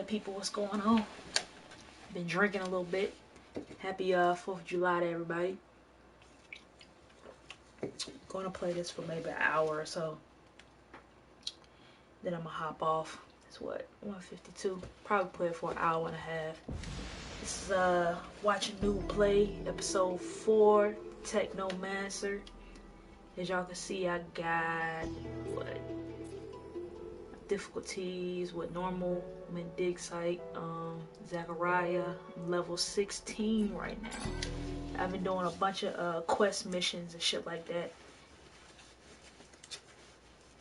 people, what's going on? Been drinking a little bit. Happy 4th of July to everybody. Gonna play this for maybe an hour or so. Then I'm gonna hop off. It's what, 1:52? Probably play it for an hour and a half. This is watching Noob play, episode 4, Technomancer. As y'all can see, I got what? Difficulties with normal, I'm in dig site, Zachariah, I'm level 16 right now. I've been doing a bunch of quest missions and shit like that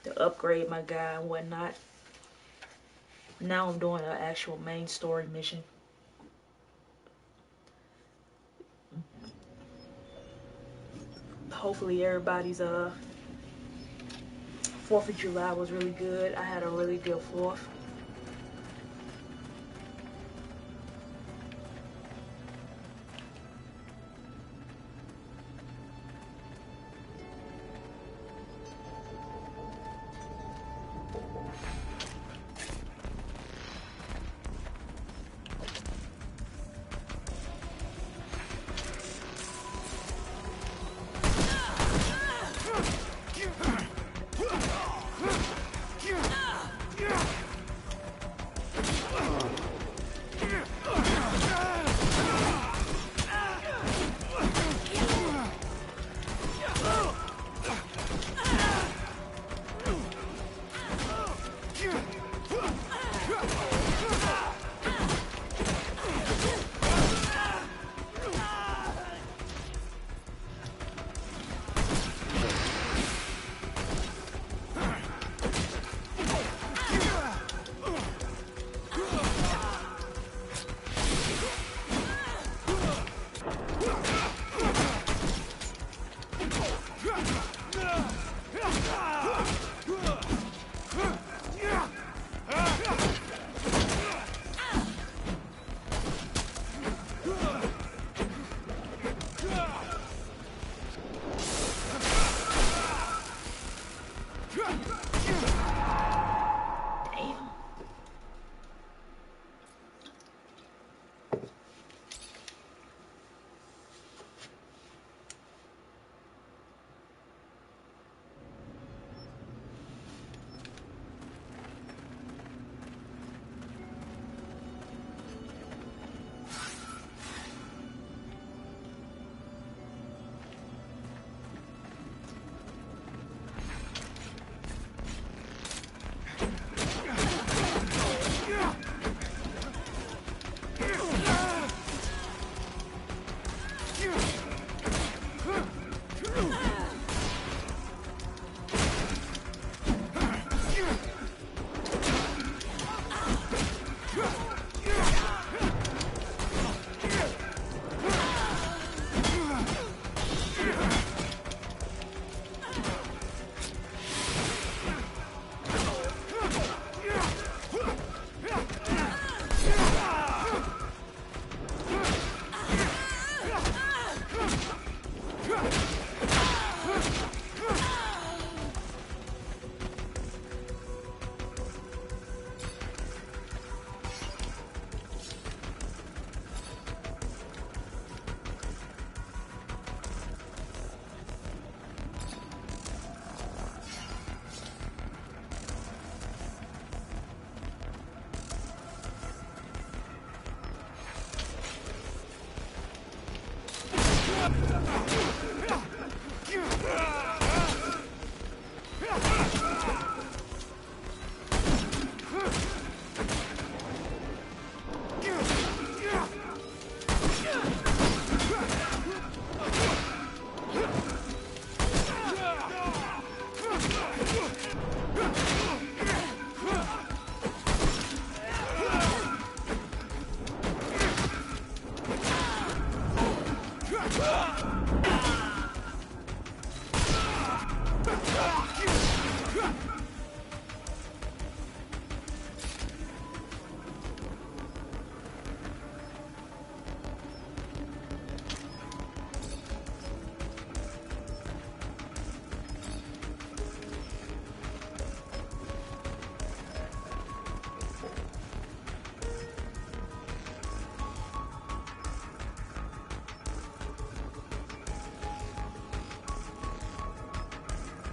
to upgrade my guy and whatnot. Now I'm doing an actual main story mission. Hopefully everybody's 4th of July was really good. I had a really good 4th.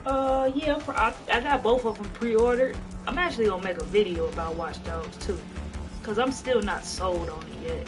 Yeah, I got both of them pre-ordered. I'm actually gonna make a video about Watch Dogs too, cause I'm still not sold on it yet.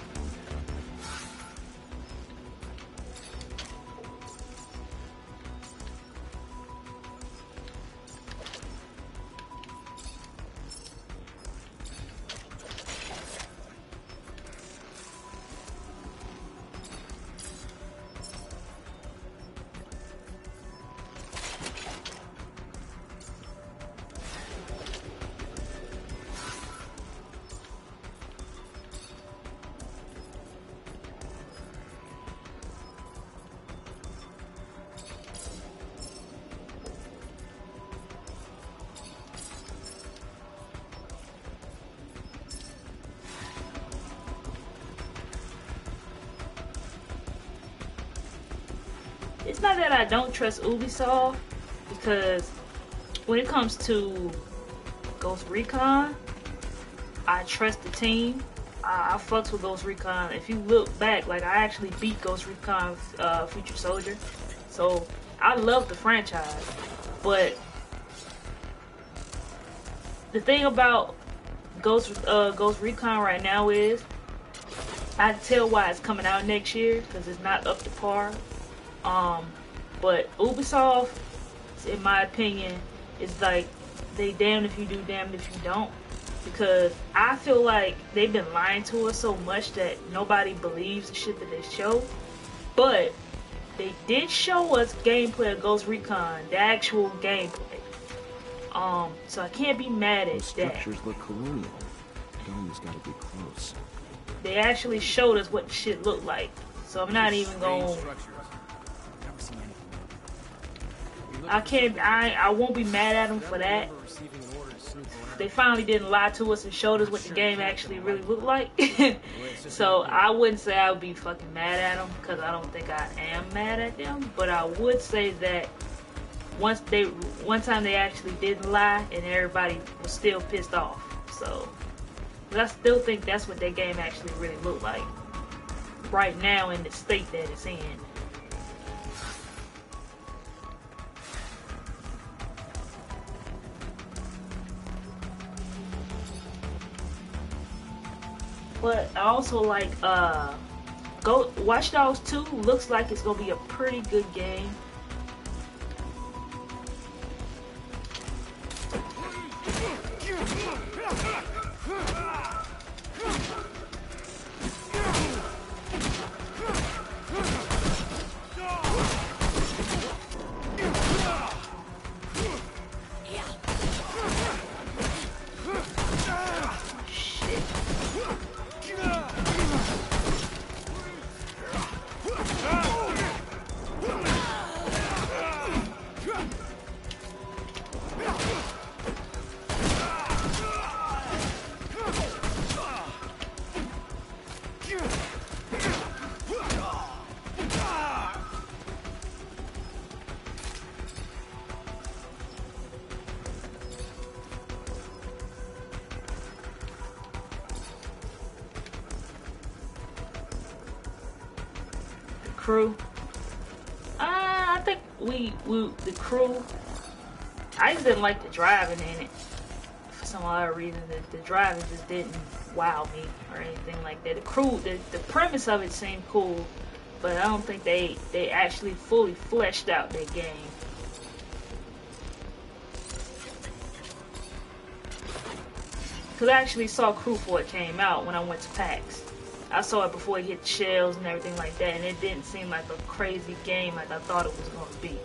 It's not that I don't trust Ubisoft, because when it comes to Ghost Recon, I trust the team. I fucks with Ghost Recon. If you look back, like, I actually beat Ghost Recon Future Soldier, so I love the franchise. But the thing about Ghost Recon right now is, I can tell why it's coming out next year, because it's not up to par. But Ubisoft, in my opinion, is like, they damned if you do, damned if you don't. Because I feel like they've been lying to us so much that nobody believes the shit that they show. But they did show us gameplay of Ghost Recon, the actual gameplay. So I can't be mad at Those that. structures look colonial. Dome's gotta be close. They actually showed us what the shit looked like. So I'm not even going. I won't be mad at them for that. They finally didn't lie to us and showed us what the game actually really looked like. So I wouldn't say I would be fucking mad at them, because I don't think I am mad at them. But I would say that one time they actually didn't lie and everybody was still pissed off. So, but I still think that's what that game actually really looked like right now in the state that it's in. But I also like Watch Dogs 2 looks like it's gonna be a pretty good game. Crew. I think the crew. I just didn't like the driving in it for some odd reason. The driving just didn't wow me or anything like that. The crew, the premise of it seemed cool, but I don't think they actually fully fleshed out their game. Cause I actually saw Crew before it came out when I went to PAX. I saw it before it hit the shelves and everything like that, and it didn't seem like a crazy game like I thought it was going to be.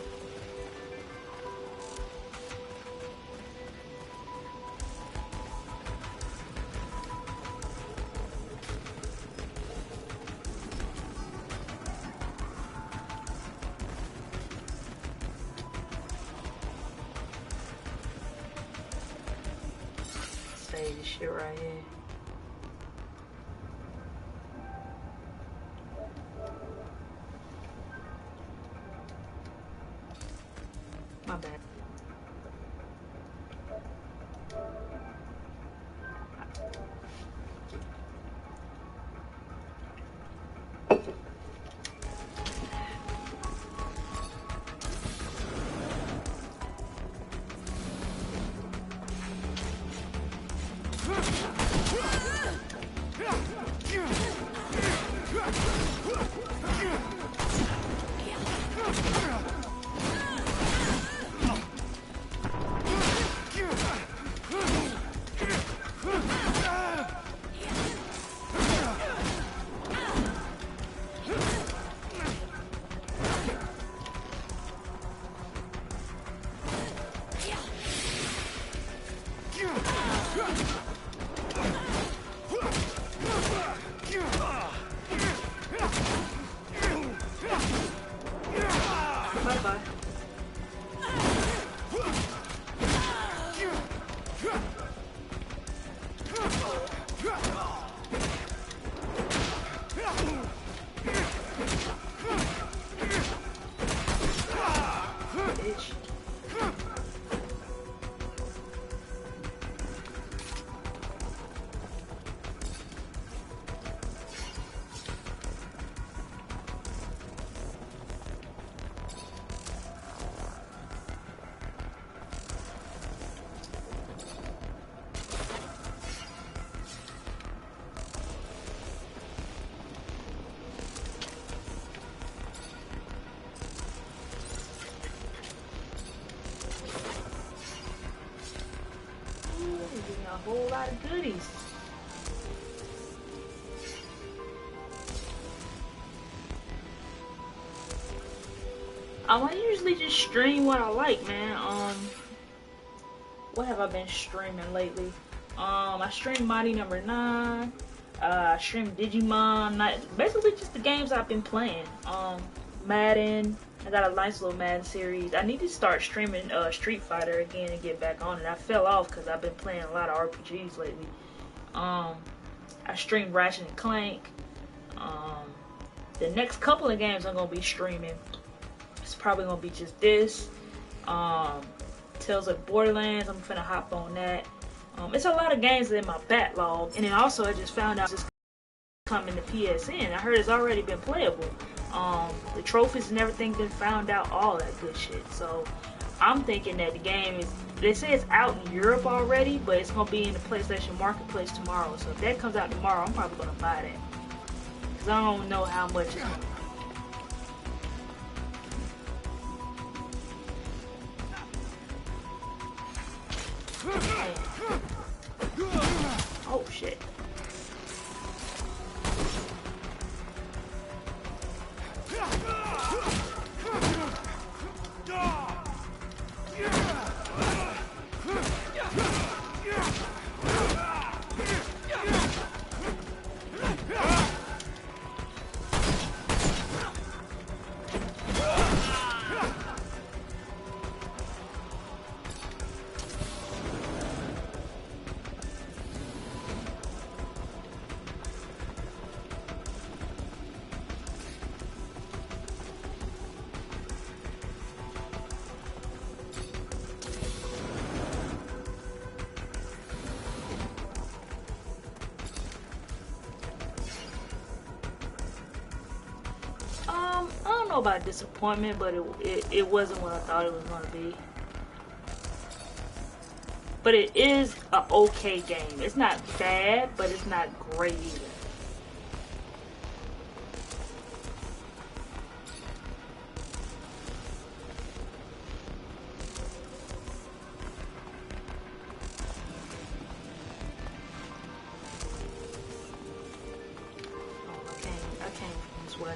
Save this shit right here. My bad. got goodies. I usually just stream what I like, man. What have I been streaming lately? I streamed Mighty Number 9. I streamed Digimon. Basically just the games I've been playing. Madden. I got a nice little Madden series. I need to start streaming Street Fighter again and get back on it. I fell off because I've been playing a lot of RPGs lately. I streamed Ratchet and Clank. The next couple of games I'm gonna be streaming, it's probably gonna be just this. Tales of Borderlands, I'm finna hop on that. It's a lot of games in my backlog, and then also I just found out it's coming to PSN. I heard it's already been playable. The trophies and everything been found out, all that good shit. So I'm thinking that the game is, they say it's out in Europe already, but it's gonna be in the PlayStation Marketplace tomorrow. So if that comes out tomorrow, I'm probably gonna buy that. Cause I don't know how much it's gonna. Oh shit. I don't know about disappointment, but it wasn't what I thought it was going to be. But it is an okay game. It's not bad, but it's not great either. I came this way.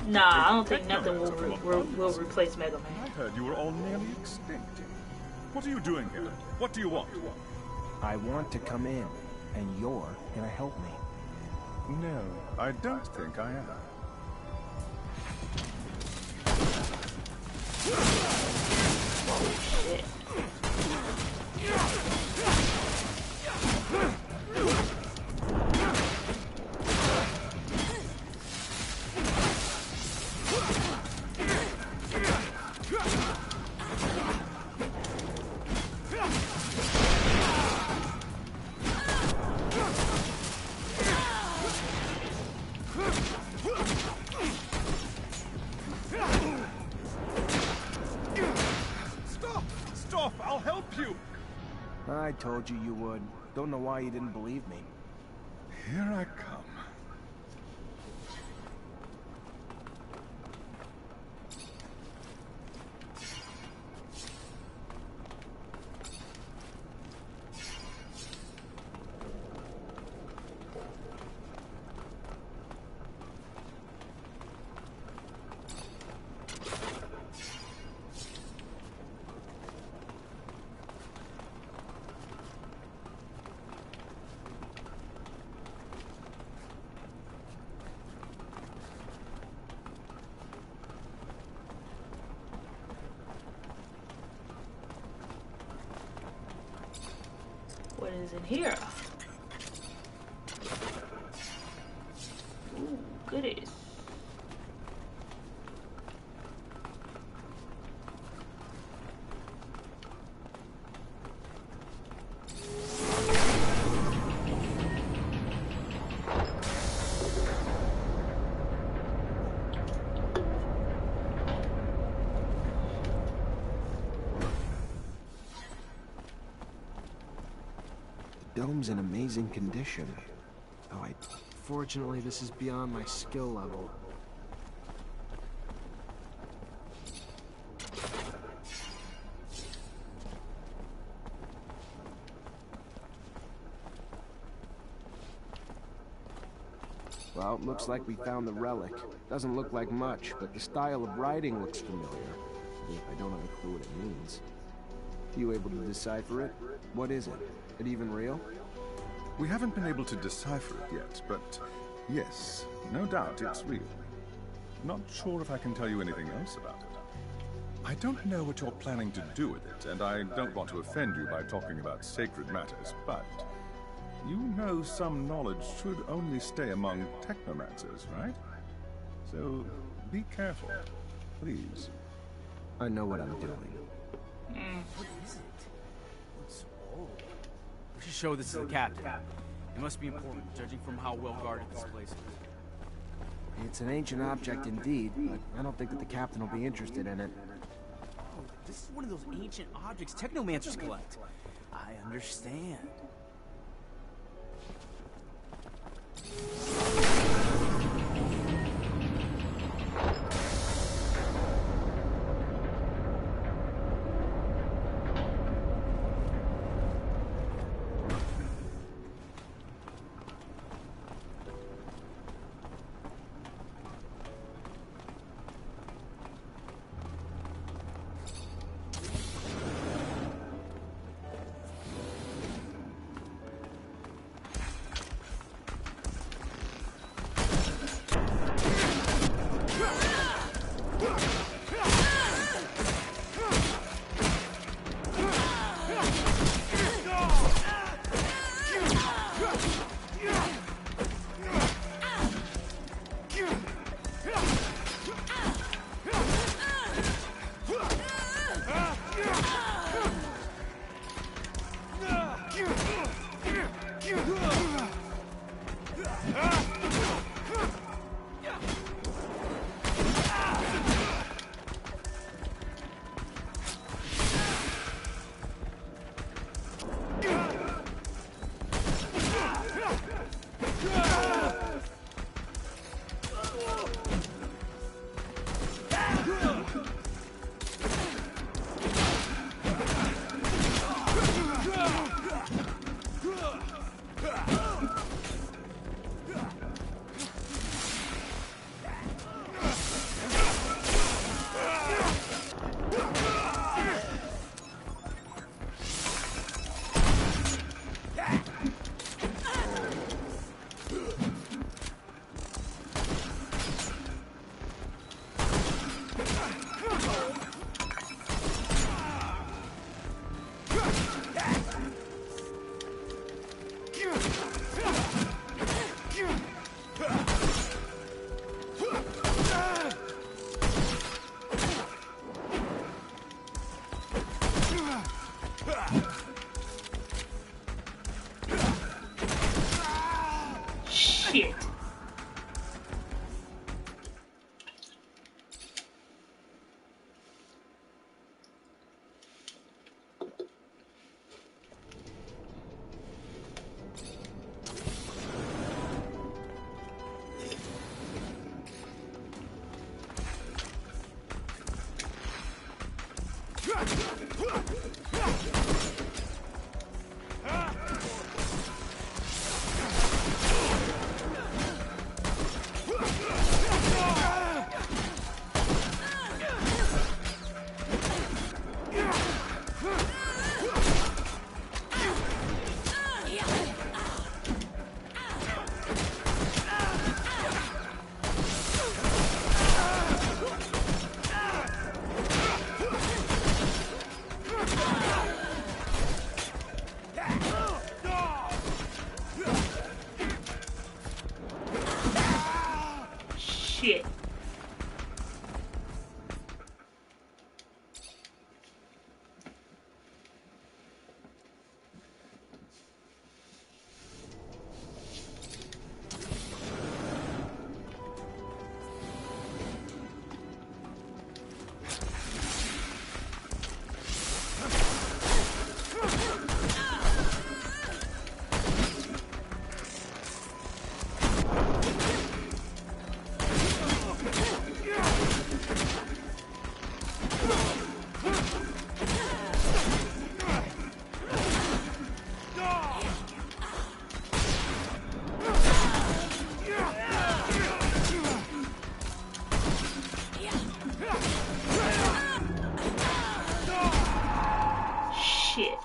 Nah, I don't think nothing will replace Mega Man. I heard you were all nearly extinct. What are you doing here? What do you want? I want to come in, and you're gonna help me. No, I don't think I am. Shit. Stop! I'll help you! I told you would. Don't know why you didn't believe me. Here I come. What is in here? Ooh, goodies. The dome's in amazing condition. Oh, Fortunately, this is beyond my skill level. Well, looks like we found the relic. Doesn't look like much, but the style of writing looks familiar. If I don't have a clue what it means. You able to decipher it? What is it? It even real? We haven't been able to decipher it yet, but yes, no doubt it's real. Not sure if I can tell you anything else about it. I don't know what you're planning to do with it, and I don't want to offend you by talking about sacred matters, but you know some knowledge should only stay among Technomancers, right? So be careful, please. I know what I'm doing. What is it? It's old. We should show this to the captain. It must be important, judging from how well guarded this place is. It's an ancient object indeed, but I don't think that the captain will be interested in it. Oh, this is one of those ancient objects Technomancers collect. I understand. Shit. Shit. Shit.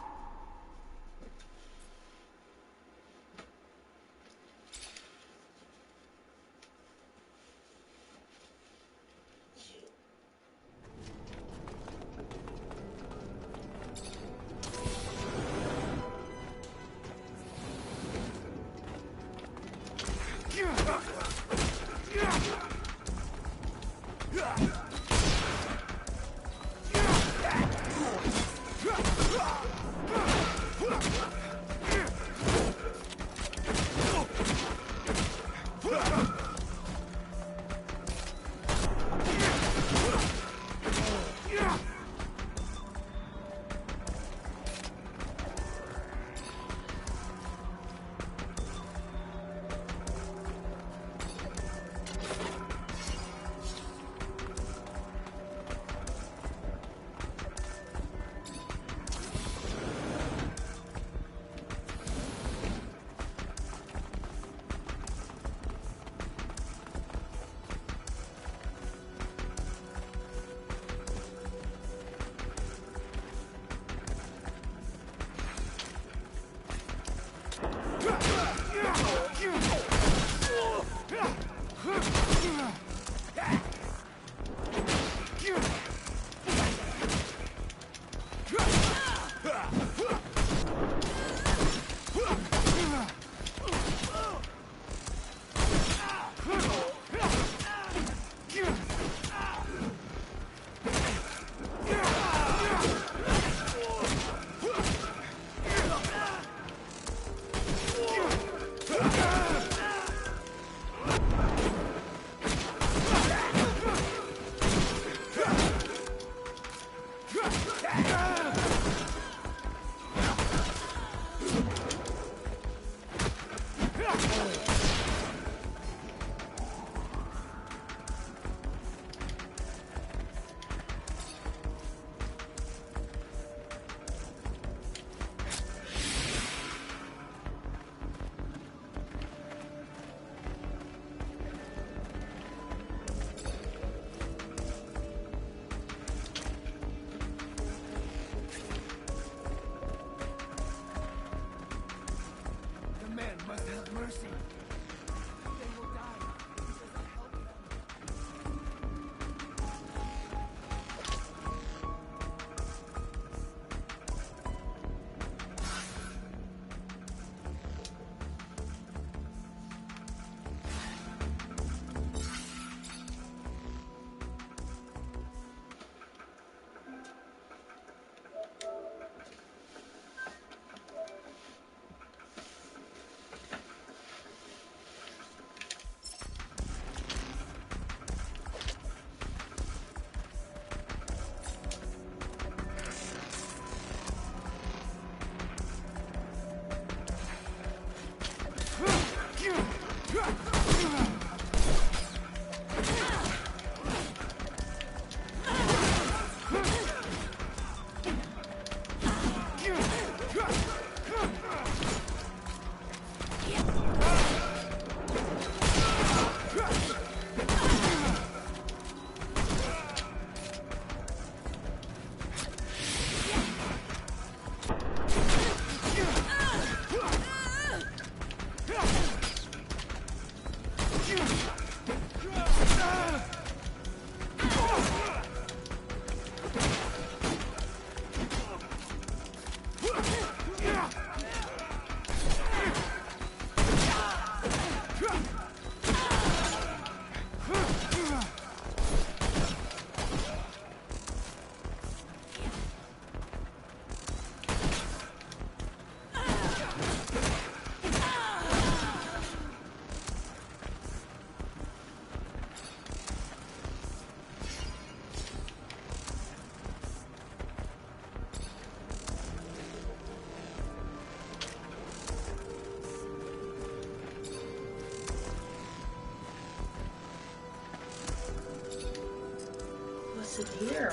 in here?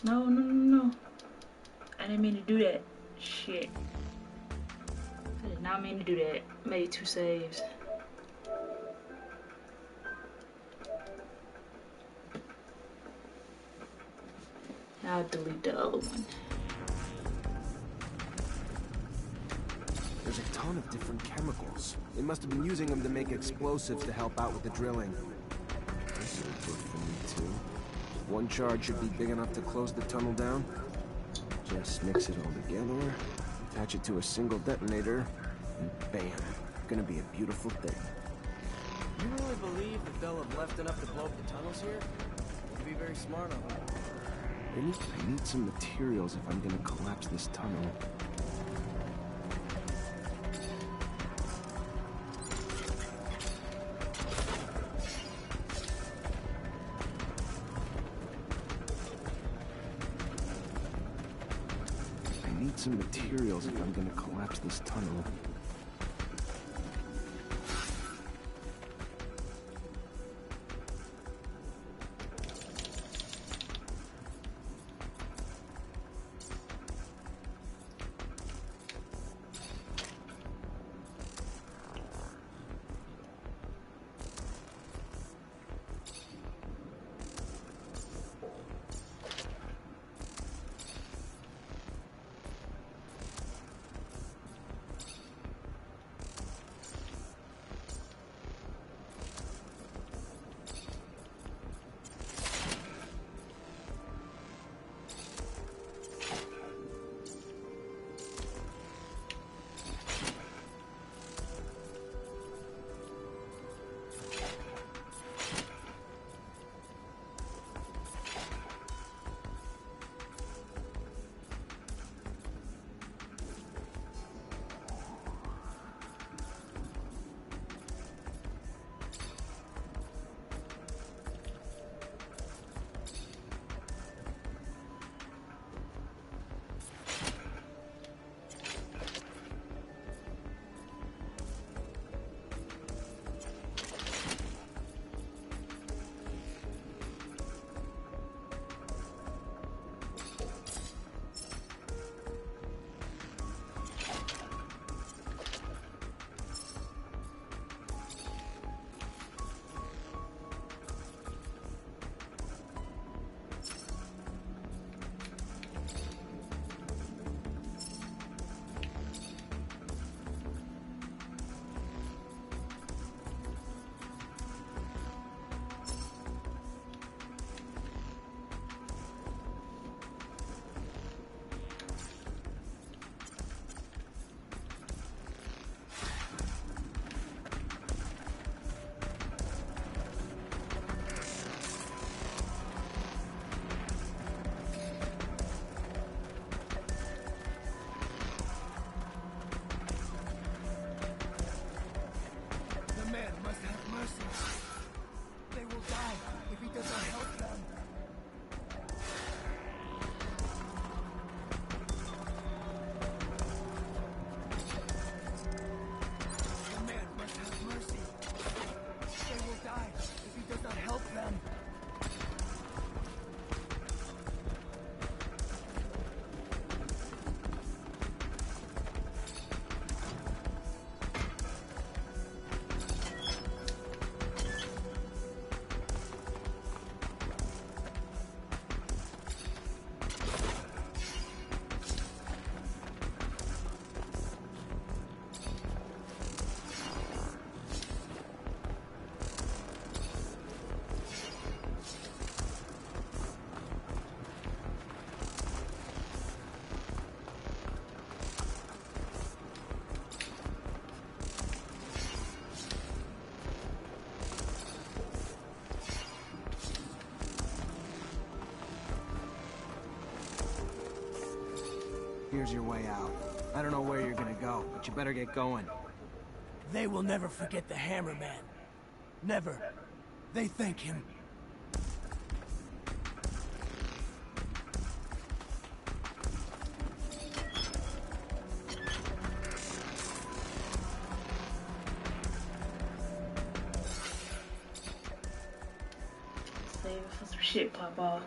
No. I didn't mean to do that. Shit. I did not mean to do that. Made 2 saves. Now I'll delete the other one. There's a ton of different chemicals. They must have been using them to make explosives to help out with the drilling. This is good for me, too. One charge should be big enough to close the tunnel down. Just mix it all together, attach it to a single detonator, and bam. Gonna be a beautiful thing. You really believe that they'll have left enough to blow up the tunnels here? You'd be very smart on that. I need some materials if I'm gonna collapse this tunnel. Some materials if I'm gonna collapse this tunnel. Here's your way out. I don't know where you're gonna go, but you better get going. They will never forget the Hammerman. Never. They thank him. Save it for some shit pop off.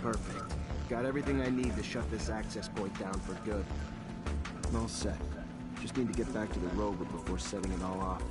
Perfect. Got everything I need to shut this access point down for good. I'm all set. Just need to get back to the rover before setting it all off.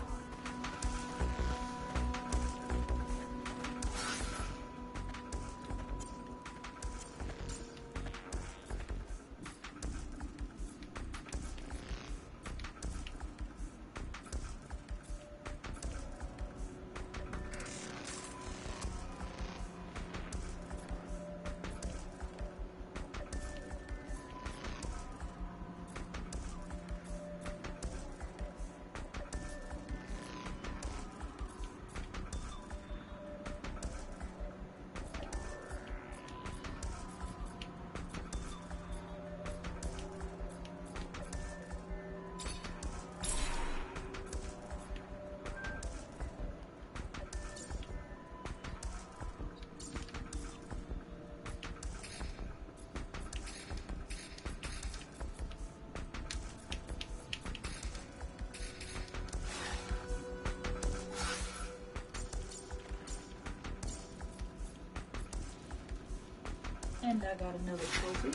And I got another trophy.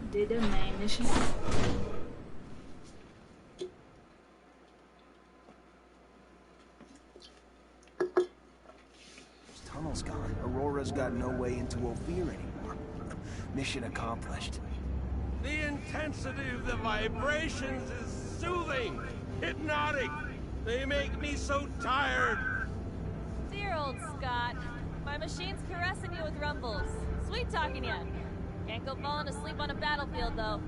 Did the main mission. Tunnel's gone. Aurora's got no way into Ophir anymore. Mission accomplished. The intensity of the vibrations is soothing, hypnotic. They make me so tired. Dear old Scott. My machine's caressing you with rumbles. Sweet talking you. Can't go falling asleep on a battlefield, though.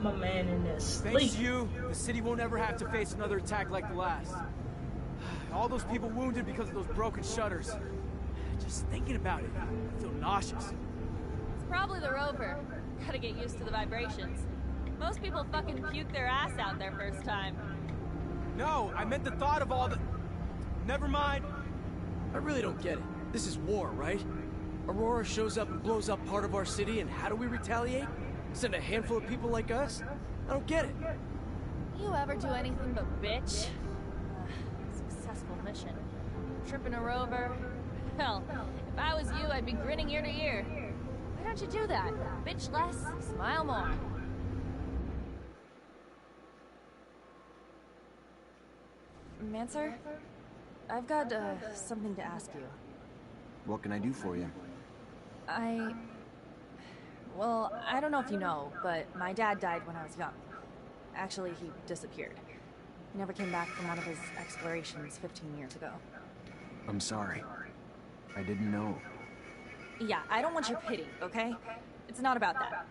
My man in there sleep. Thanks to you, the city won't ever have to face another attack like the last. All those people wounded because of those broken shutters. Just thinking about it, I feel nauseous. It's probably the rover. Gotta get used to the vibrations. Most people fucking puke their ass out their first time. No, I meant the thought of all the... Never mind. I really don't get it. This is war, right? Aurora shows up and blows up part of our city, and how do we retaliate? Send a handful of people like us? I don't get it. You ever do anything but bitch? Successful mission. Tripping a rover. Hell, if I was you, I'd be grinning ear to ear. Why don't you do that? Bitch less, smile more. Mancer? I've got, something to ask you. What can I do for you? Well, I don't know if you know, but my dad died when I was young. Actually, he disappeared. He never came back from one of his explorations 15 years ago. I'm sorry. I didn't know. Yeah, I don't want your pity, okay? It's not about that.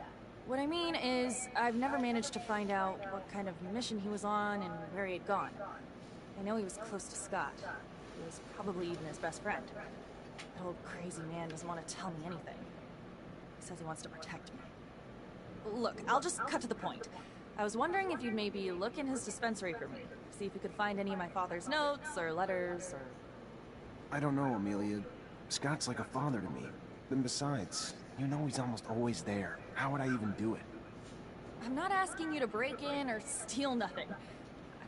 What I mean is, I've never managed to find out what kind of mission he was on and where he had gone. I know he was close to Scott. He was probably even his best friend. That old crazy man doesn't want to tell me anything. He says he wants to protect me. Look, I'll just cut to the point. I was wondering if you'd maybe look in his dispensary for me. See if you could find any of my father's notes, or letters, or... I don't know, Amelia. Scott's like a father to me. And besides, you know he's almost always there. How would I even do it? I'm not asking you to break in or steal nothing.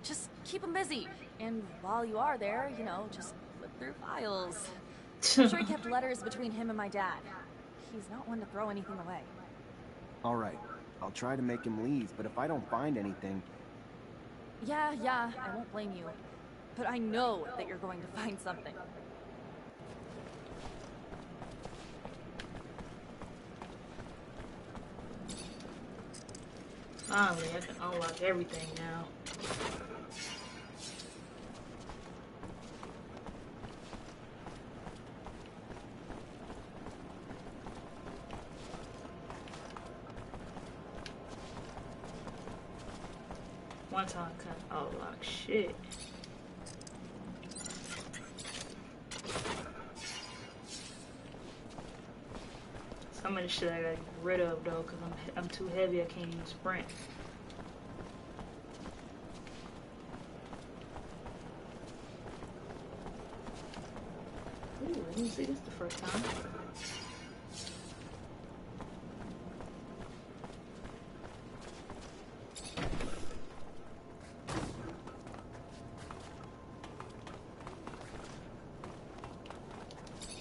Just keep him busy. And while you are there, you know, just flip through files. I'm sure he kept letters between him and my dad. He's not one to throw anything away. All right. I'll try to make him leave, but if I don't find anything... Yeah, I won't blame you. But I know that you're going to find something. Finally, I can unlock everything now. One time I couldn't unlock shit. Some of the shit I gotta get rid of though, cause I'm too heavy. I can't even sprint. Ooh, I didn't see this the first time.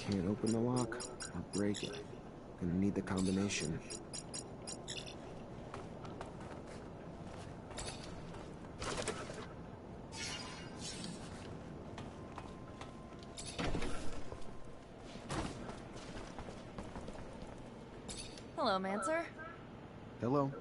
Can't open the lock or break it. Gonna need the combination. Hello, Mancer. Hello?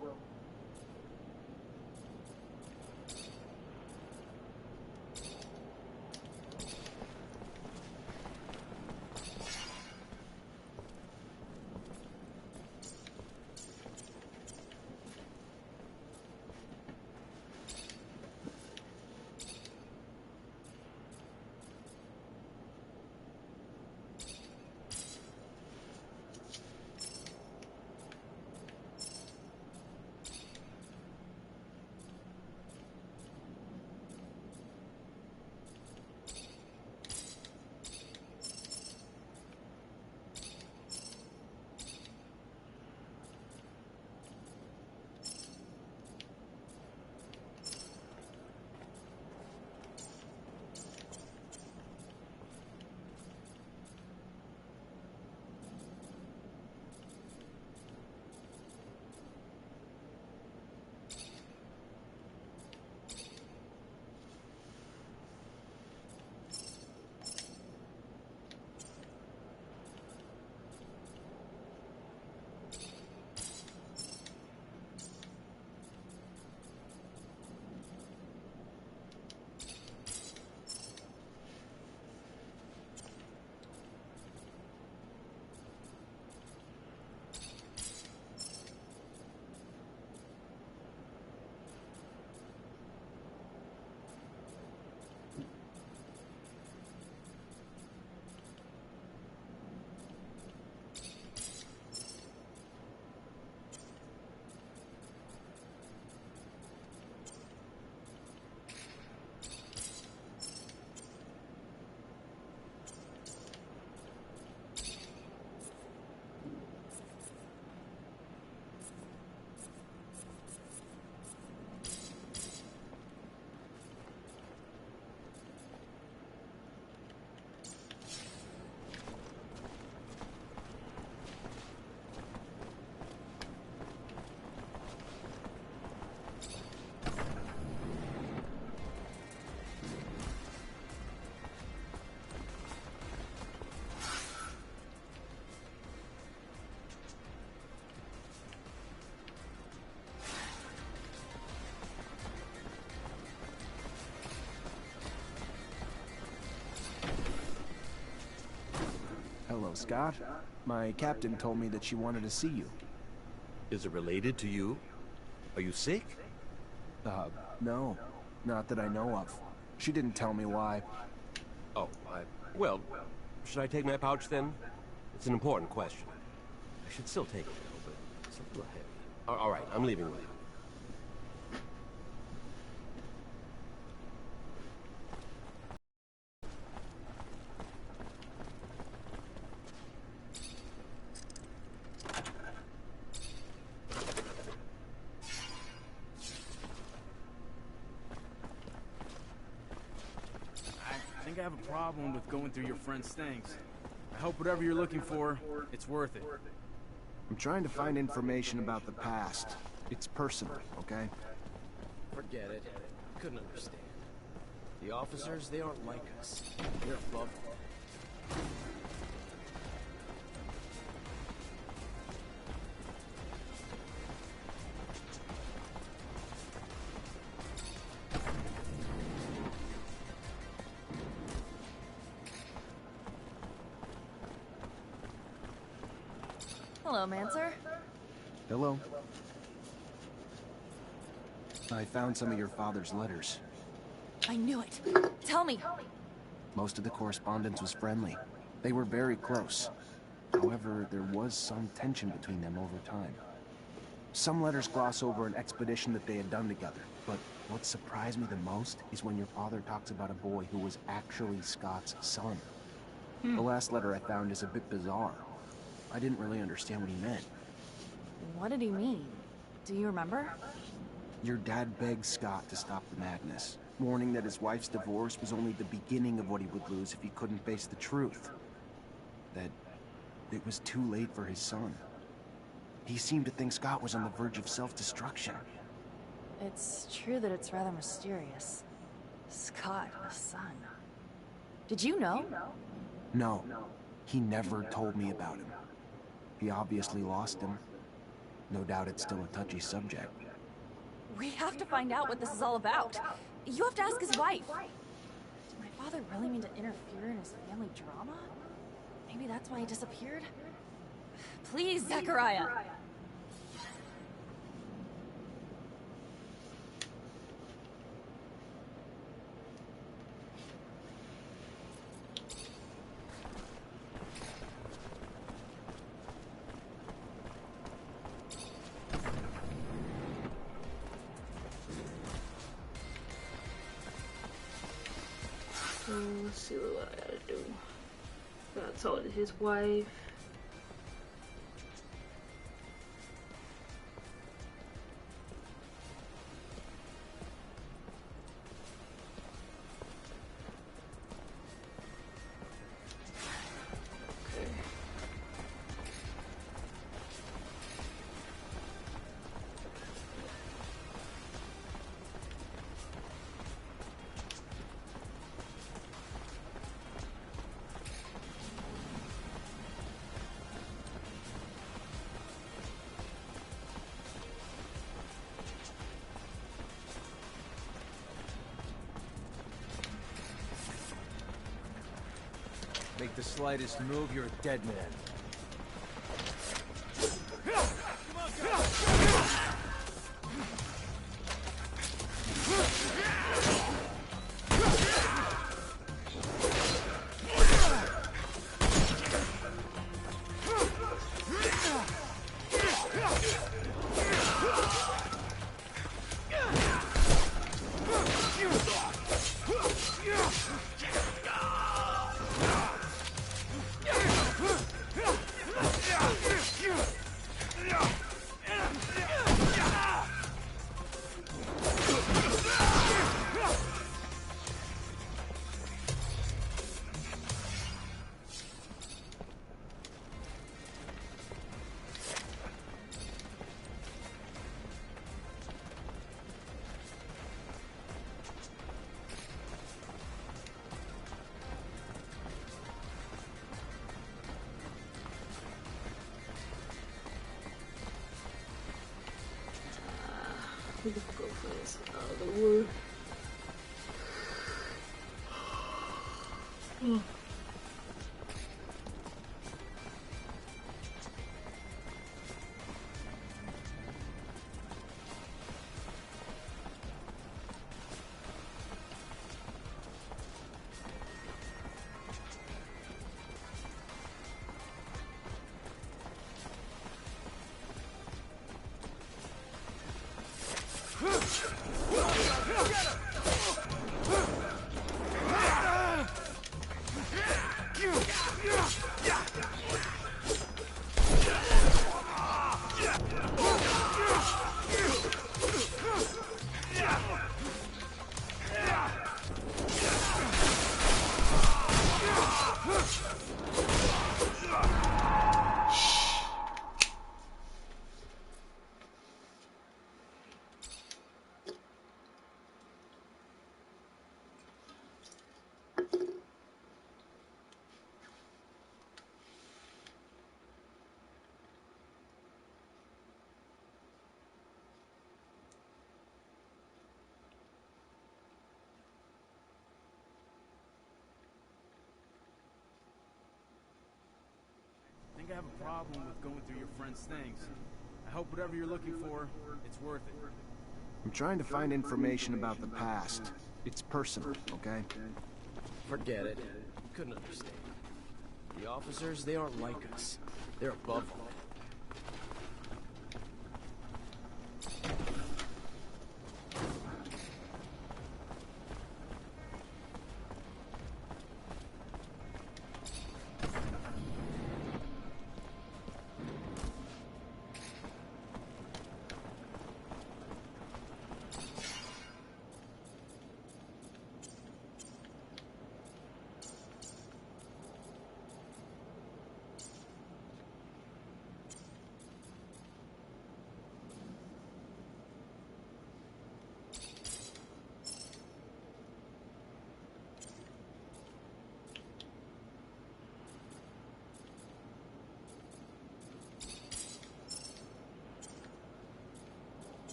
Scott. My captain told me that she wanted to see you. Is it related to you? Are you sick? No. Not that I know of. She didn't tell me why. Oh, well, should I take my pouch then? It's an important question. I should still take it, though, but it's a little heavy. All right, I'm leaving with you. I think I have a problem with going through your friend's things. I hope whatever you're looking for, it's worth it. I'm trying to find information about the past. It's personal, okay? Forget it. Couldn't understand. The officers, they aren't like us. They're above all. Hello, Mancer. Hello? I found some of your father's letters. I knew it. Tell me. Most of the correspondence was friendly. They were very close. However, there was some tension between them over time. Some letters gloss over an expedition that they had done together, but what surprised me the most is when your father talks about a boy who was actually Scott's son. The last letter I found is a bit bizarre. I didn't really understand what he meant. What did he mean? Do you remember? Your dad begged Scott to stop the madness, warning that his wife's divorce was only the beginning of what he would lose if he couldn't face the truth. That it was too late for his son. He seemed to think Scott was on the verge of self-destruction. It's true that it's rather mysterious. Scott, a son. Did you know? No, he never told me about him. He obviously lost him. No doubt it's still a touchy subject. We have to find out what this is all about. You have to ask his wife. Did my father really mean to interfere in his family drama? Maybe that's why he disappeared? Please, Zachariah. Let's see what I gotta do. Gotta talk to his wife. Okay. Make the slightest move, you're a dead man. We can go for this out of the wood. to have a problem with going through your friend's things. I hope whatever you're looking for, it's worth it. I'm trying to find information about the past. It's personal, okay? Forget it. You couldn't understand. The officers, they aren't like us. They're above all.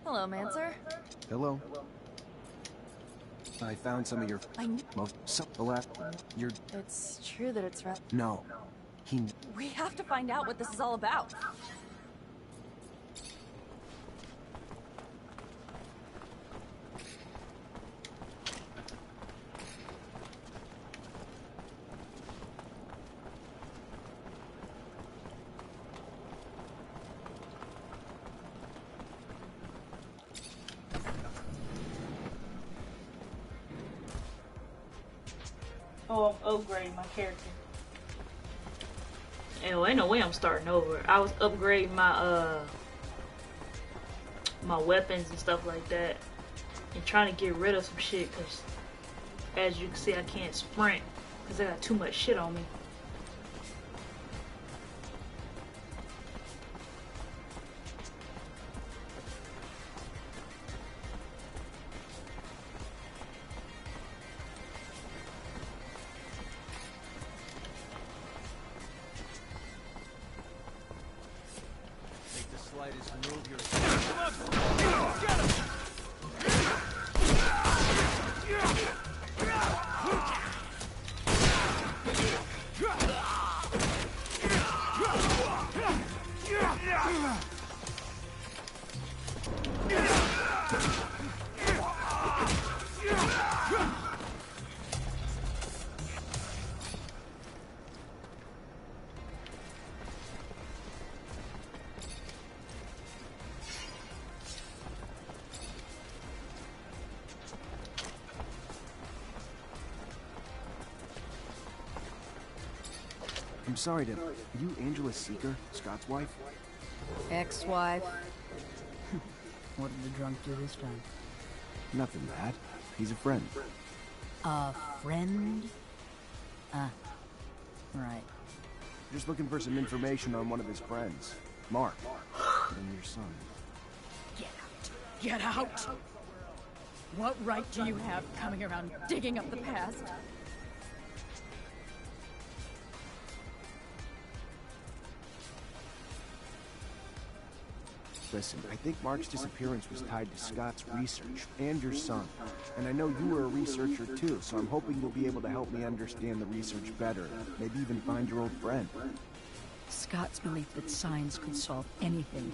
Hello, Mancer. Hello? I found some of your... the last... Your... It's true that it's rough. No. We have to find out what this is all about. Oh, I'm upgrading my character. And well, ain't no way I'm starting over. I was upgrading my my weapons and stuff like that, and trying to get rid of some shit. Cause as you can see, I can't sprint because I got too much shit on me. I'm sorry to... Are you Angela Seeker, Scott's wife? Ex-wife? What did the drunk do this time? Nothing bad. He's a friend. A friend? Right. Just looking for some information on one of his friends. Mark. And your son. Get out. Get out! What right do you have coming around digging up the past? Listen, I think Mark's disappearance was tied to Scott's research, and your son. And I know you were a researcher too, so I'm hoping you'll be able to help me understand the research better. Maybe even find your old friend. Scott's belief that science could solve anything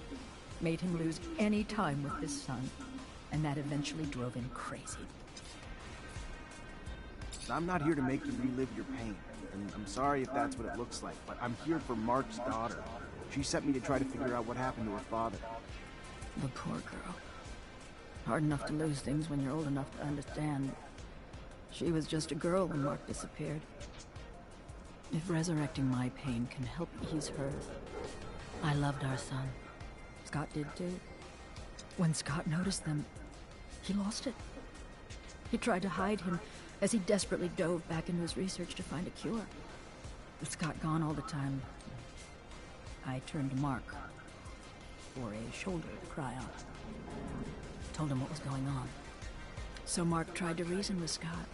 made him lose any time with his son, and that eventually drove him crazy. I'm not here to make you relive your pain, and I'm sorry if that's what it looks like, but I'm here for Mark's daughter. She sent me to try to figure out what happened to her father. The poor girl. Hard enough to lose things when you're old enough to understand. She was just a girl when Mark disappeared. If resurrecting my pain can help ease hers. I loved our son. Scott did too. When Scott noticed them, he lost it. He tried to hide him as he desperately dove back into his research to find a cure. With Scott gone all the time, I turned to Mark for a shoulder to cry on. Told him what was going on. So Mark tried to reason with Scott.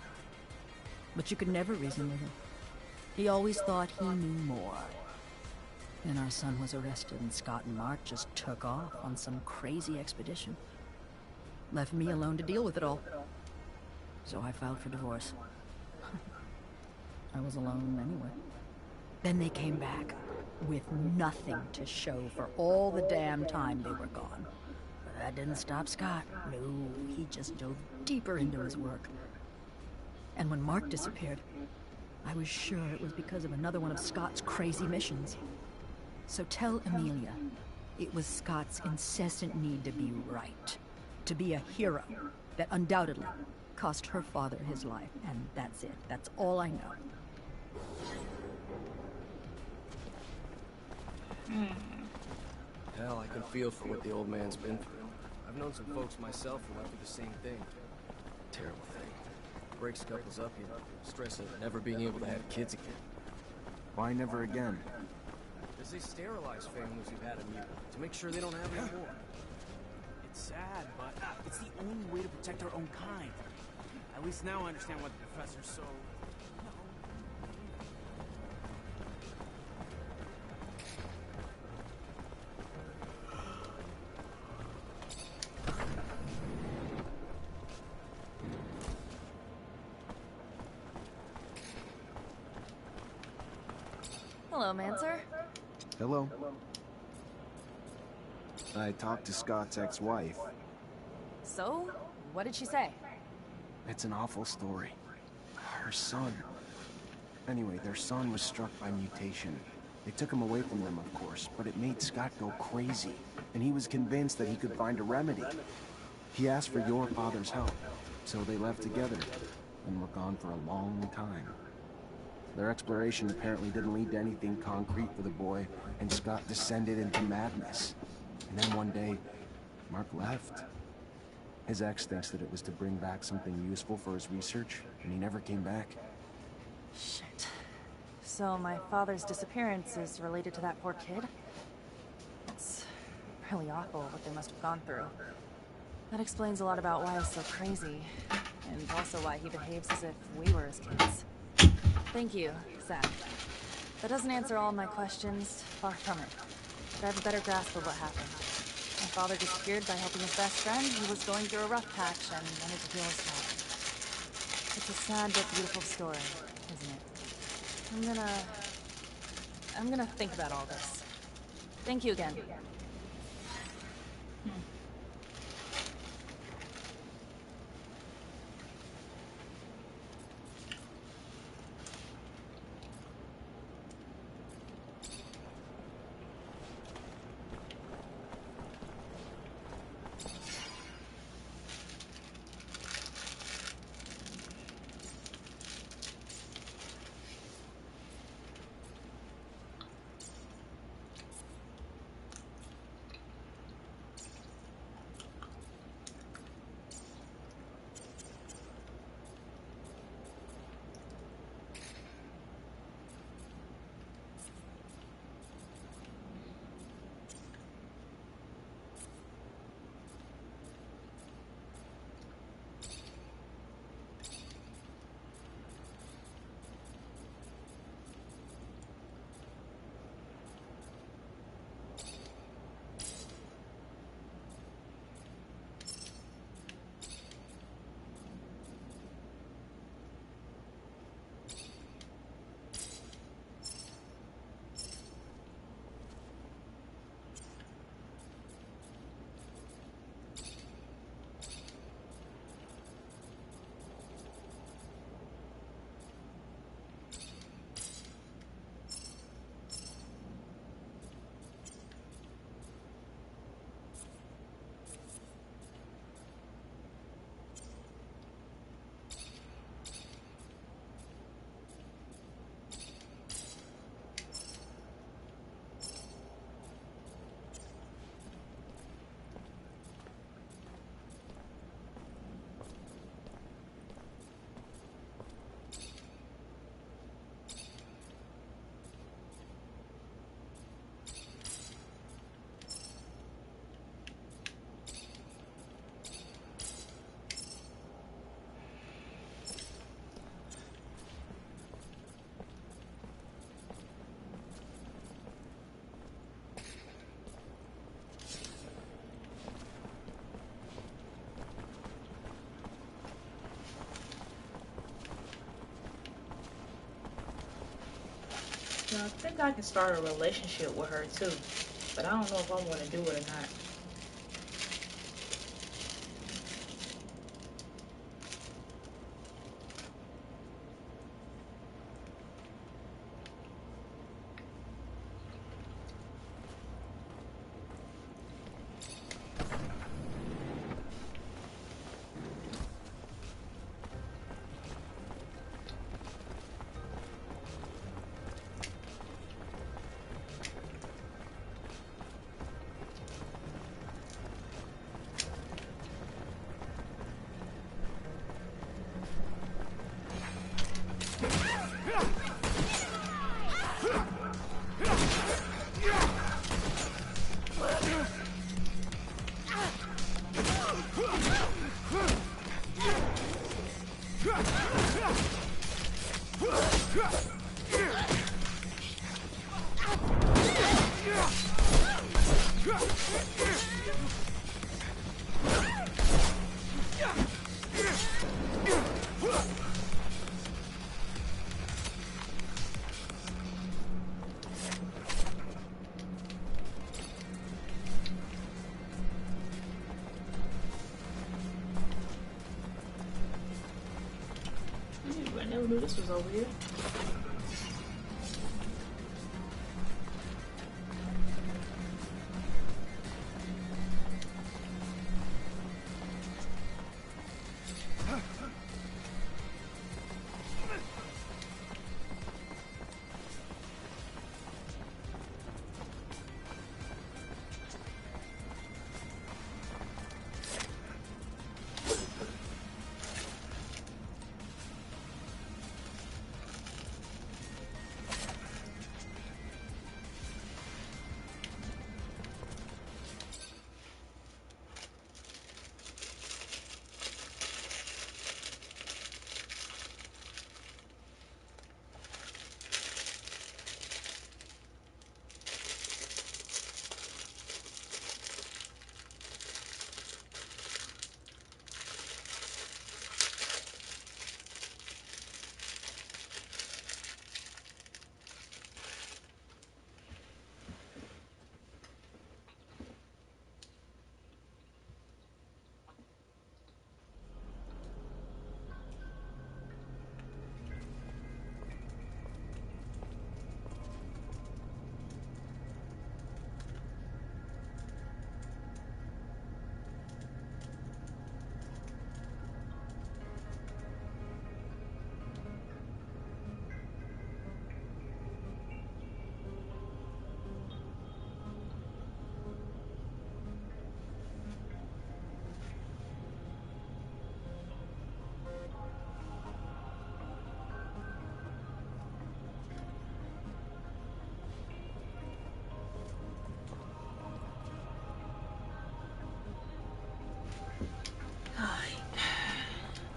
But you could never reason with him. He always thought he knew more. Then our son was arrested and Scott and Mark just took off on some crazy expedition. Left me alone to deal with it all. So I filed for divorce. I was alone anyway. Then they came back with nothing to show for all the damn time they were gone. But that didn't stop Scott. No, he just dove deeper into his work. And when Mark disappeared, I was sure it was because of another one of Scott's crazy missions. So tell Amelia, it was Scott's incessant need to be right, to be a hero, that undoubtedly cost her father his life, and that's it. That's all I know. Hell, I can feel for what the old man's been through. I've known some folks myself who went through the same thing. Terrible thing. Breaks couples up, you know. Stress of never being able to have kids again. Why never again? Because they sterilize families who've had them to make sure they don't have any more. It's sad, but it's the only way to protect our own kind. At least now I understand why the professor's so... Hello, Mancer. Hello? I talked to Scott's ex-wife. So, what did she say? It's an awful story. Her son. Anyway, their son was struck by mutation. They took him away from them, of course, but it made Scott go crazy, and he was convinced that he could find a remedy. He asked for your father's help, so they left together, and were gone for a long time. Their exploration apparently didn't lead to anything concrete for the boy, and Scott descended into madness. And then one day, Mark left. His ex thinks that it was to bring back something useful for his research, and he never came back. Shit. So my father's disappearance is related to that poor kid? It's really awful what they must have gone through. That explains a lot about why he's so crazy, and also why he behaves as if we were his kids. Thank you, Zach. That doesn't answer all my questions, far from it. But I have a better grasp of what happened. My father disappeared by helping his best friend who was going through a rough patch and wanted to heal his father. It's a sad but beautiful story, isn't it? I'm gonna think about all this. Thank you again. I think I can start a relationship with her too, but I don't know if I want to do it or not. I never knew this was over here.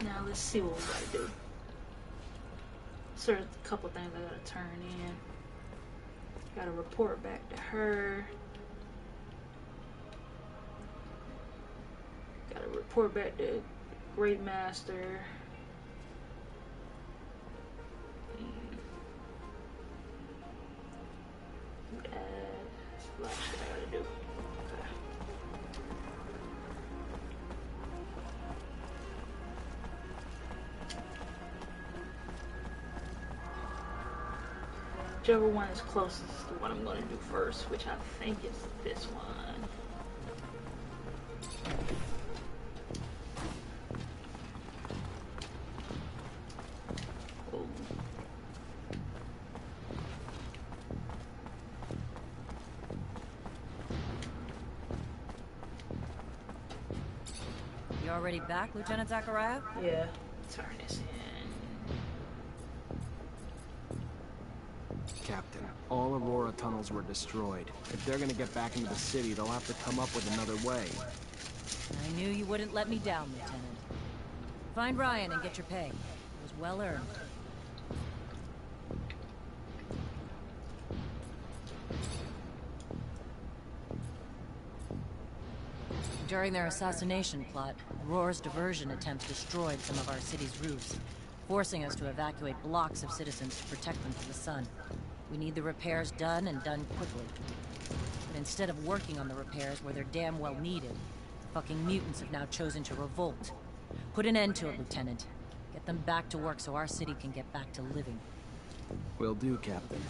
Now let's see what we gotta do. So there's a couple things I gotta turn in. Gotta report back to her. Gotta report back to Great Master. That's a lot of shit I gotta do. Okay. Whichever one is closest to what I'm going to do first, which I think is this one. Oh. You already back, Lieutenant Zachariah? Yeah, turn this in. Captain, all Aurora tunnels were destroyed. If they're gonna get back into the city, they'll have to come up with another way. I knew you wouldn't let me down, Lieutenant. Find Ryan and get your pay. It was well earned. During their assassination plot, Aurora's diversion attempts destroyed some of our city's roofs, forcing us to evacuate blocks of citizens to protect them from the sun. We need the repairs done and done quickly. But instead of working on the repairs where they're damn well needed, the fucking mutants have now chosen to revolt. Put an end to it, Lieutenant. Get them back to work so our city can get back to living. Will do, Captain.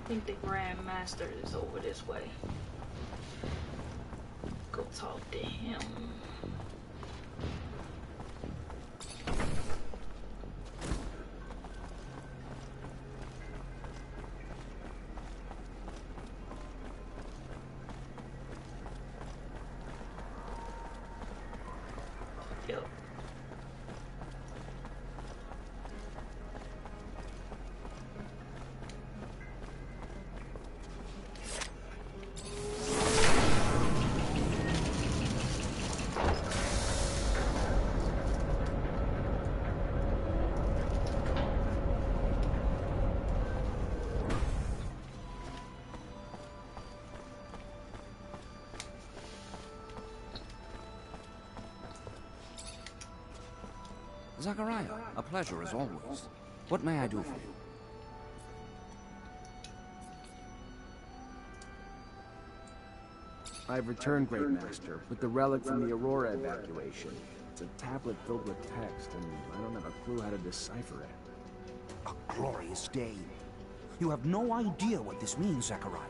I think the Grand Master is over this way. Go talk to him. Yep. Zachariah, a pleasure as always. What may I do for you? I've returned, Great Master, with the relic from the Aurora evacuation. It's a tablet filled with text, and I don't have a clue how to decipher it. A glorious day. You have no idea what this means, Zachariah.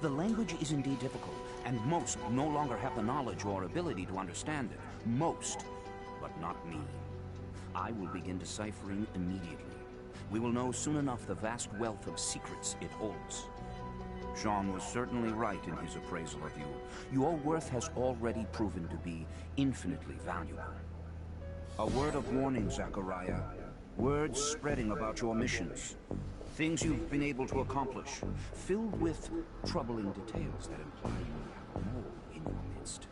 The language is indeed difficult, and most no longer have the knowledge or ability to understand it. Most, but not me. I will begin deciphering immediately. We will know soon enough the vast wealth of secrets it holds. Jean was certainly right in his appraisal of you. Your worth has already proven to be infinitely valuable. A word of warning, Zachariah. Words spreading about your missions. Things you've been able to accomplish, filled with troubling details that imply you have a mole in your midst.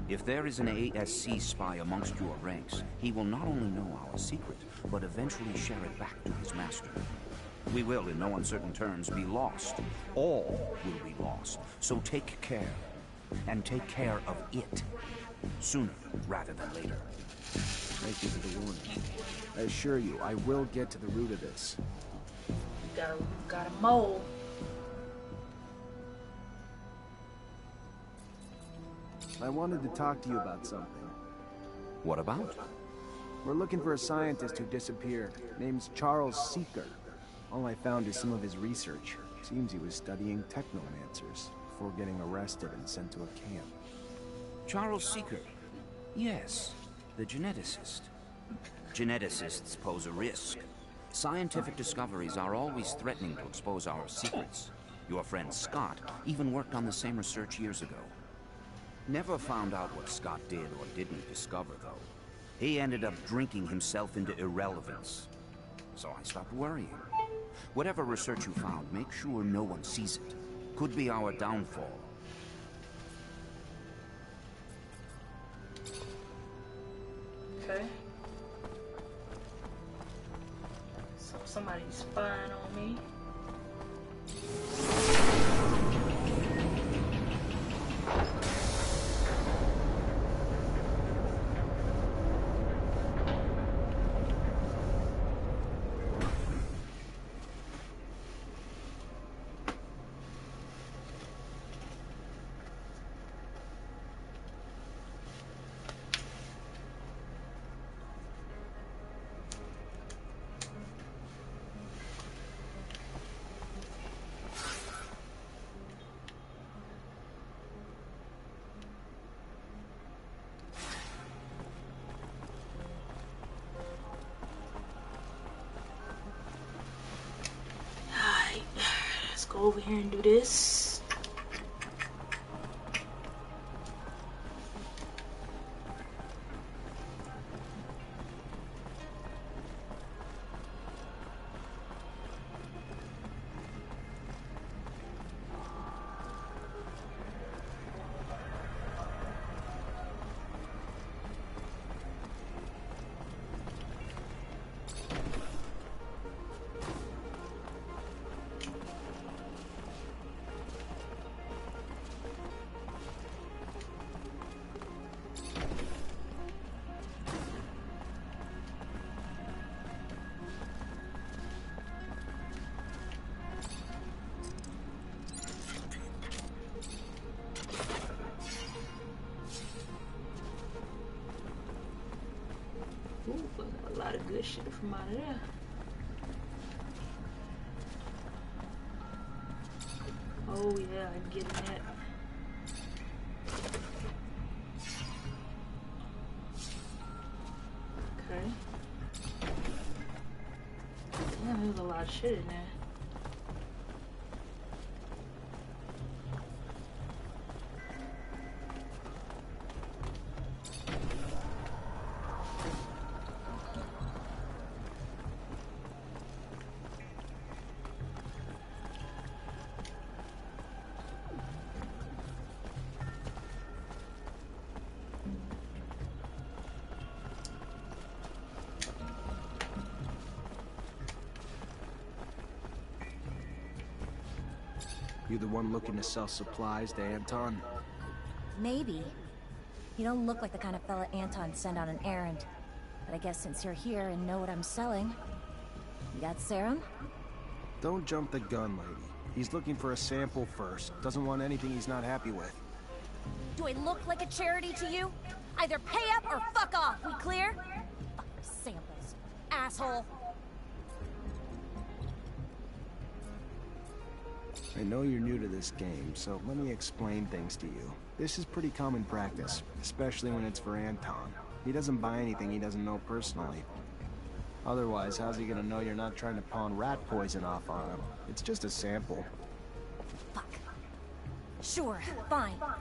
If there is an ASC spy amongst your ranks, he will not only know our secret, but eventually share it back to his master. We will, in no uncertain terms, be lost. All will be lost. So take care. And take care of it. Sooner rather than later. Thank you for the warning. I assure you, I will get to the root of this. Got a mole. I wanted to talk to you about something. What about? We're looking for a scientist who disappeared. Name's Charles Seeker. All I found is some of his research. Seems he was studying Technomancers before getting arrested and sent to a camp. Charles Seeker. Yes, the geneticist. Geneticists pose a risk. Scientific discoveries are always threatening to expose our secrets. Your friend Scott even worked on the same research years ago. Never found out what Scott did or didn't discover, though. He ended up drinking himself into irrelevance. So I stopped worrying. Whatever research you found, make sure no one sees it. Could be our downfall. Okay. So somebody's spying on me. Go over here and do this. Ooh, a lot of good shit from out of there. Oh yeah, I'm getting that. Okay. Damn, there's a lot of shit in there. You the one looking to sell supplies to Anton? Maybe. You don't look like the kind of fella Anton sent on an errand. But I guess since you're here and know what I'm selling, you got serum? Don't jump the gun, lady. He's looking for a sample first. Doesn't want anything he's not happy with. Do I look like a charity to you? Either pay up or fuck off, we clear? Fuck samples, asshole. I know you're new to this game, so let me explain things to you. This is pretty common practice, especially when it's for Anton. He doesn't buy anything he doesn't know personally. Otherwise, how's he gonna know you're not trying to pawn rat poison off on him? It's just a sample. Fuck. Sure, fine. But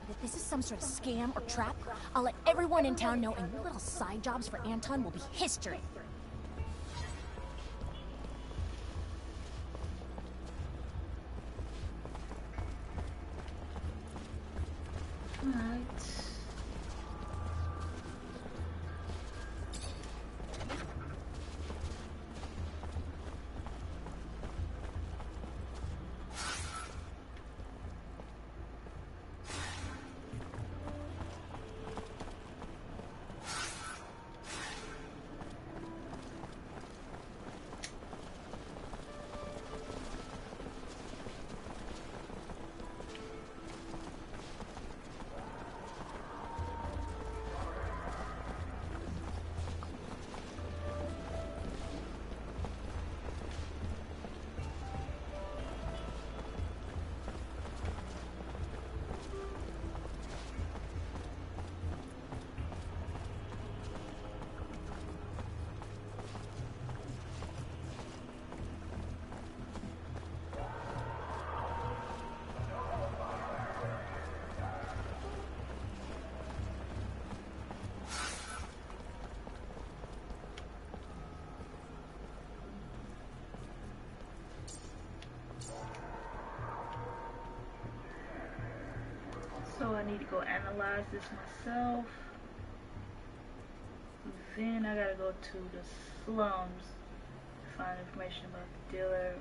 if this is some sort of scam or trap, I'll let everyone in town know, and your little side jobs for Anton will be history. Alright. need to go analyze this myself. Then I gotta go to the slums to find information about the dealer.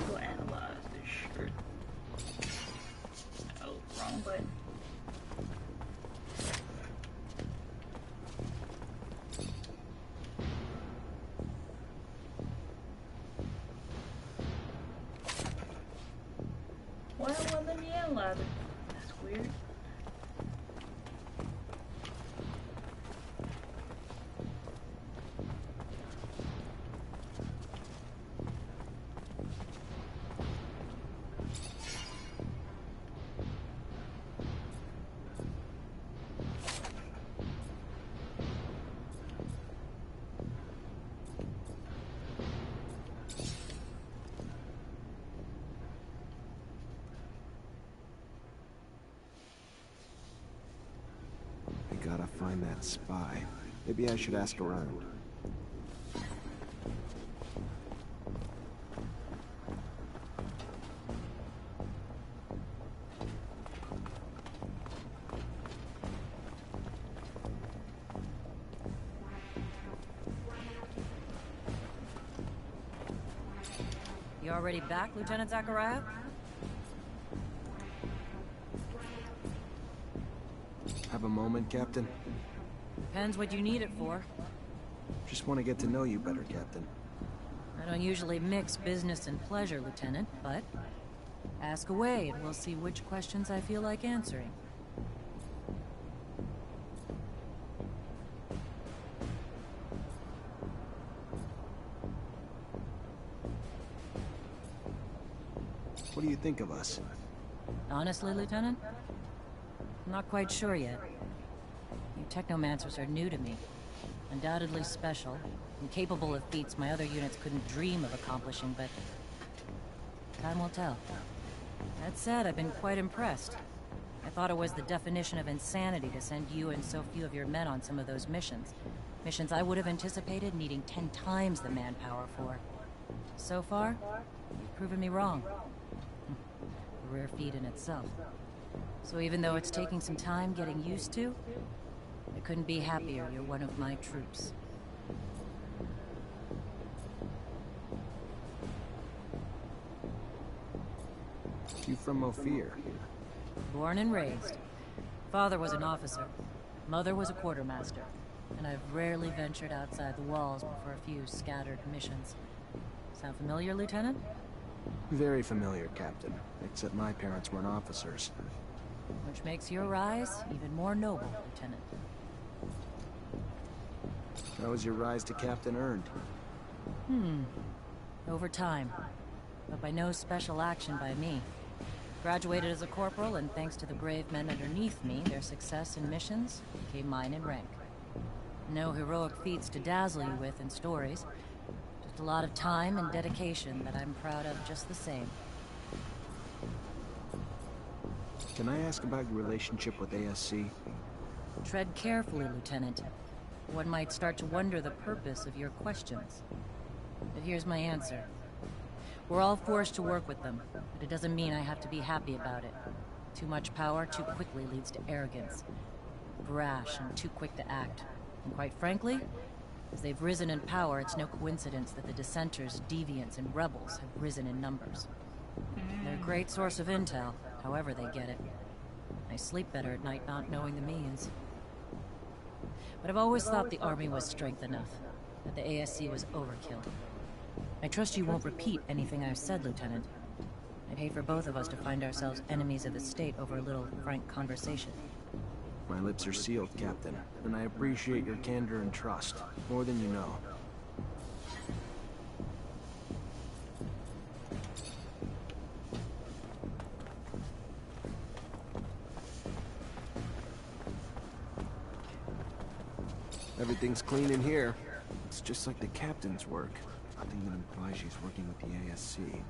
Go analyze this shirt. Oh, wrong button. Why won't let me analyze it? That's weird. I gotta find that spy. Maybe I should ask around. You already back, Lieutenant Zachariah? Have a moment, Captain? Depends what you need it for. Just want to get to know you better, Captain. I don't usually mix business and pleasure, Lieutenant, but ask away and we'll see which questions I feel like answering. What do you think of us? Honestly, Lieutenant? I'm not quite sure yet. You Technomancers are new to me. Undoubtedly special, and capable of feats my other units couldn't dream of accomplishing, but time will tell. That said, I've been quite impressed. I thought it was the definition of insanity to send you and so few of your men on some of those missions. Missions I would have anticipated needing 10 times the manpower for. So far, you've proven me wrong. A rare feat in itself. So even though it's taking some time getting used to, I couldn't be happier you're one of my troops. You from Ophir? Born and raised. Father was an officer. Mother was a quartermaster. And I've rarely ventured outside the walls but for a few scattered missions. Sound familiar, Lieutenant? Very familiar, Captain. Except my parents weren't officers. Which makes your rise even more noble, Lieutenant. How was your rise to captain earned? Over time. But by no special action by me. Graduated as a corporal, and thanks to the brave men underneath me, their success in missions became mine in rank. No heroic feats to dazzle you with in stories. Just a lot of time and dedication that I'm proud of just the same. Can I ask about your relationship with ASC? Tread carefully, Lieutenant. One might start to wonder the purpose of your questions. But here's my answer. We're all forced to work with them, but it doesn't mean I have to be happy about it. Too much power too quickly leads to arrogance. Brash and too quick to act. And quite frankly, as they've risen in power, it's no coincidence that the dissenters, deviants, and rebels have risen in numbers. They're a great source of intel, however they get it. I sleep better at night not knowing the means. But I've always thought the army was strength enough, that the ASC was overkill. I trust you won't repeat anything I've said, Lieutenant. I'd hate for both of us to find ourselves enemies of the state over a little frank conversation. My lips are sealed, Captain, and I appreciate your candor and trust, more than you know. Everything's clean in here. It's just like the captain's work. Something that implies she's working with the ASC.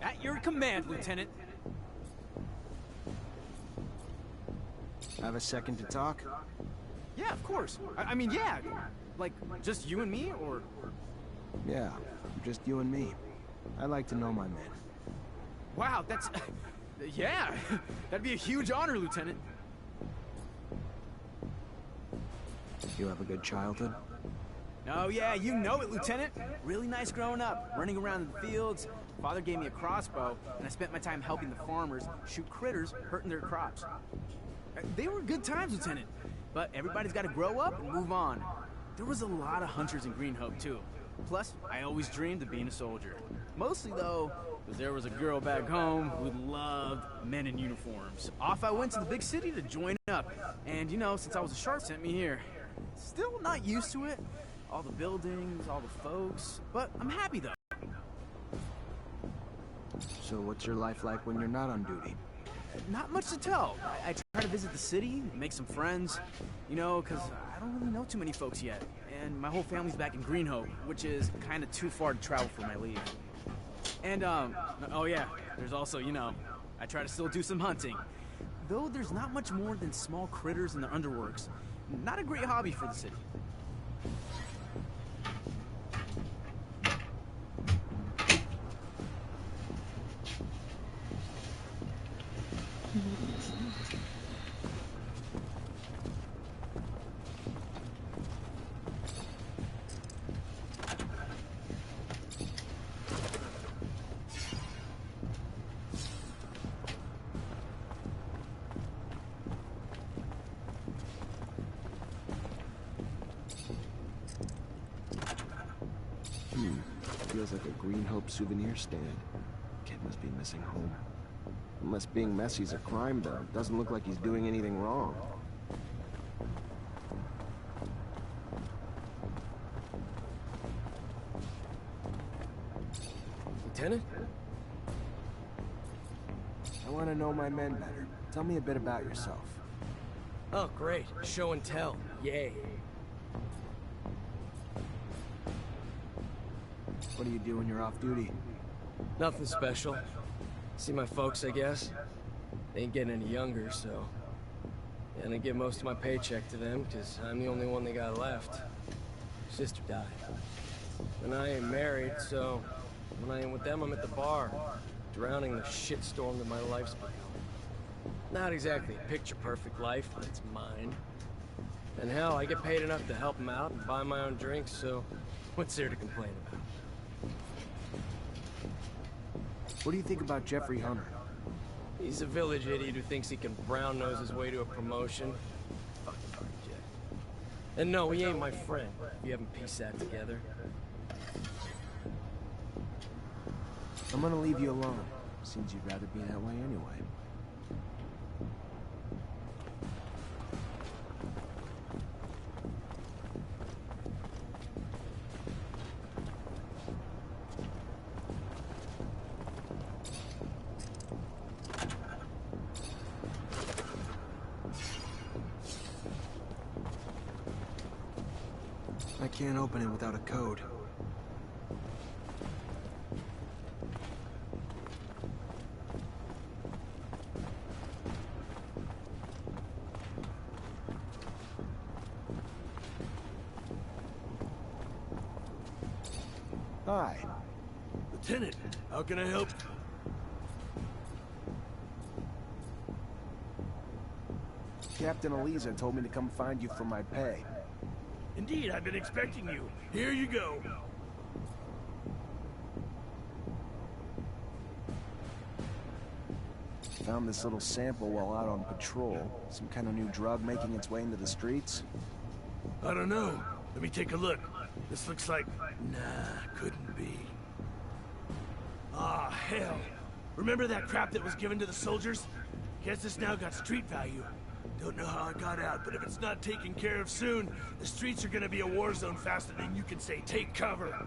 At your command, Lieutenant. Have a second to talk? Yeah, of course. I mean, yeah. Like, just you and me, or... Yeah, just you and me. I like to know my men. Wow, that's... yeah, that'd be a huge honor, Lieutenant. You have a good childhood? Oh yeah, you know it, Lieutenant. Really nice growing up, running around in the fields. Father gave me a crossbow, and I spent my time helping the farmers shoot critters hurting their crops. They were good times, Lieutenant, but everybody's got to grow up and move on. There was a lot of hunters in Green Hope, too. Plus, I always dreamed of being a soldier. Mostly, though, because there was a girl back home who loved men in uniforms. Off I went to the big city to join up. And, you know, since I was a sharp, sent me here. Still not used to it. All the buildings, all the folks. But I'm happy, though. So what's your life like when you're not on duty? Not much to tell. I try to visit the city, make some friends, you know, because I don't really know too many folks yet. And my whole family's back in Green Hope, which is kind of too far to travel for my leave. And, oh yeah, there's also, you know, I try to still do some hunting. Though there's not much more than small critters in the underworks. Not a great hobby for the city. Feels like a Green Hope souvenir stand. Kid must be missing home. Unless being messy's a crime, though. Doesn't look like he's doing anything wrong. Lieutenant? I want to know my men better. Tell me a bit about yourself. Oh, great. Show and tell. Yay. What do you do when you're off duty? Nothing special. See my folks, I guess. They ain't getting any younger, so... And I give most of my paycheck to them, because I'm the only one they got left. Sister died. And I ain't married, so... When I ain't with them, I'm at the bar. Drowning the shitstorm that my life's become. Not exactly a picture-perfect life, but it's mine. And hell, I get paid enough to help them out and buy my own drinks, so... What's there to complain about? What do you think about Jeffrey Hunter? He's a village idiot who thinks he can brown-nose his way to a promotion. Fucking Jeff. And no, he ain't my friend, if you haven't pieced that together. I'm gonna leave you alone. Seems you'd rather be that way anyway. I can't open it without a code. Hi. Lieutenant, how can I help? Captain Eliza told me to come find you for my pay. Indeed, I've been expecting you. Here you go. Found this little sample while out on patrol. Some kind of new drug making its way into the streets. I don't know. Let me take a look. This looks like... Nah, couldn't be. Ah, hell. Remember that crap that was given to the soldiers? Guess it's now got street value. Don't know how it got out, but if it's not taken care of soon, the streets are gonna be a war zone faster than you can say, take cover.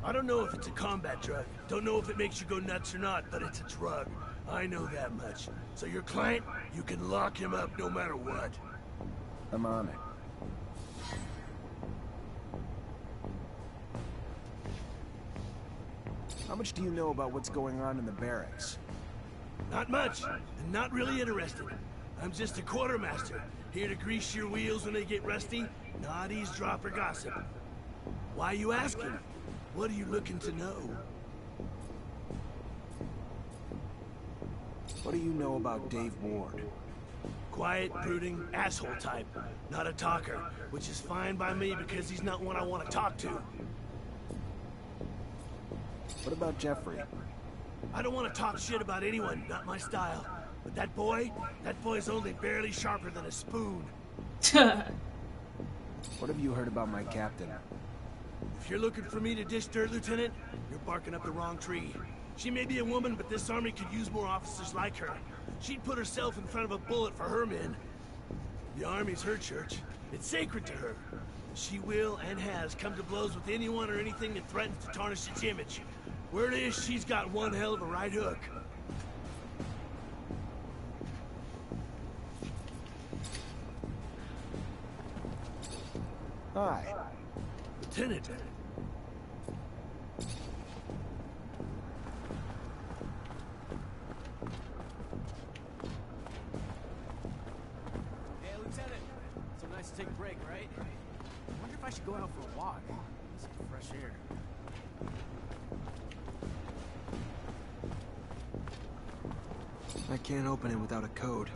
I don't know if it's a combat drug. Don't know if it makes you go nuts or not, but it's a drug. I know that much. So your client, you can lock him up no matter what. I'm on it. How much do you know about what's going on in the barracks? Not much, and not really interested. I'm just a quartermaster, here to grease your wheels when they get rusty, not eavesdrop or gossip. Why are you asking? What are you looking to know? What do you know about Dave Ward? Quiet, brooding, asshole type. Not a talker, which is fine by me because he's not one I want to talk to. What about Jeffrey? I don't want to talk shit about anyone, not my style. But that boy's only barely sharper than a spoon. What have you heard about my captain? If you're looking for me to dish dirt, Lieutenant, you're barking up the wrong tree. She may be a woman, but this army could use more officers like her. She'd put herself in front of a bullet for her men. The army's her church. It's sacred to her. She will and has come to blows with anyone or anything that threatens to tarnish its image. Word is, she's got one hell of a right hook. Hi. Lieutenant. Hey, Lieutenant. So nice to take a break, right? I wonder if I should go out for a walk. Some fresh air. I can't open it without a code.